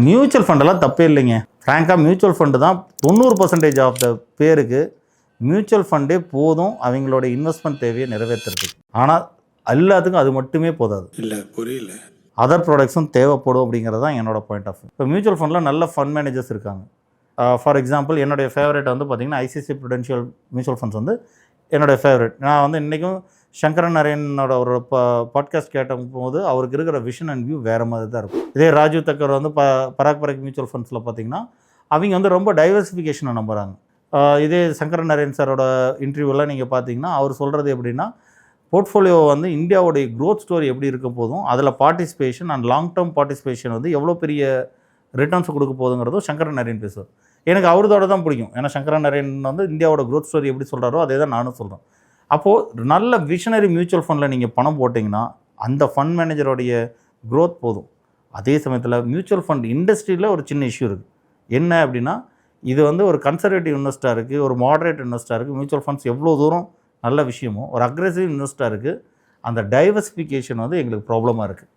Mutual ஃபண்டெல்லாம் தப்பே இல்லைங்க. ஃப்ராங்காக mutual fund தான் 90% ஆஃப் த பேருக்கு மியூச்சுவல் ஃபண்டே போதும் அவங்களோட இன்வெஸ்ட்மெண்ட் தேவையை நிறைவேற்றுறதுக்கு. ஆனால் எல்லாத்துக்கும் அது மட்டுமே போதாது. இல்லை, புரியல. அதர் ப்ராடக்ட்ஸும் தேவைப்படும் அப்படிங்கிறது தான் என்னோட பாயிண்ட் ஆஃப் வியூ. இப்போ மியூச்சுவல் ஃபண்டில் நல்ல ஃபண்ட் மேனேஜர்ஸ் இருக்காங்க. ஃபார் எக்ஸாம்பிள் என்னுடைய ஃபேவரட் வந்து பார்த்திங்கன்னா ஐசிசி ப்ரூடென்ஷியல் மியூச்சுவல் ஃபண்ட்ஸ் வந்து என்னுடைய ஃபேவரட். நான் வந்து இன்றைக்கும் சங்கரன் நரேனோட ஒரு பாட்காஸ்ட் கேட்டபோது அவருக்கு இருக்கிற விஷன் அண்ட் வியூ வேறு மாதிரி தான் இருக்கும். இதே ராஜீவ் தக்கர் வந்து பராக் மியூச்சுவல் ஃபண்ட்ஸில் பார்த்திங்கன்னா அவங்க வந்து ரொம்ப டைவர்சிஃபிகேஷனை நம்புகிறாங்க. இதே சங்கரன் நரேன் சாரோட இன்டர்வியூலாம் நீங்கள் பார்த்தீங்கன்னா அவர் சொல்கிறது எப்படின்னா, போர்ட்ஃபோலியோ வந்து இந்தியாவுடைய க்ரோத் ஸ்டோரி எப்படி இருக்க போதும், அதில் participation and long term participation வந்து எவ்வளோ பெரிய ரிட்டர்ன்ஸ் கொடுக்க போதுங்கிறதும் சங்கரன் நரேன் பேசுவார். எனக்கு அவரதோட தான் பிடிக்கும். ஏன்னா சங்கரன் நரேன் வந்து இந்தியாவோட க்ரோத் ஸ்டோரி எப்படி சொல்கிறாரோ அதே தான் நானும் சொல்கிறேன். அப்போது நல்ல விஷனரி மியூச்சுவல் ஃபண்டில் நீங்கள் பணம் போட்டிங்கன்னா அந்த ஃபண்ட் மேனேஜருடைய க்ரோத் போதும். அதே சமயத்தில் மியூச்சுவல் ஃபண்ட் இண்டஸ்ட்ரியில் ஒரு சின்ன இஷ்யூ இருக்குது. என்ன அப்படின்னா, இது வந்து ஒரு கன்சர்வேட்டிவ் இன்வெஸ்டாருக்கு, ஒரு மாடரேட் இன்வெஸ்டாருக்கு மியூச்சுவல் ஃபண்ட்ஸ் எவ்வளோ தூரம் நல்ல விஷயமோ, ஒரு அக்ரெசிவ் இன்வெஸ்டாருக்கு அந்த டைவர்சிஃபிகேஷன் வந்து எங்களுக்கு ப்ராப்ளமாக இருக்குது.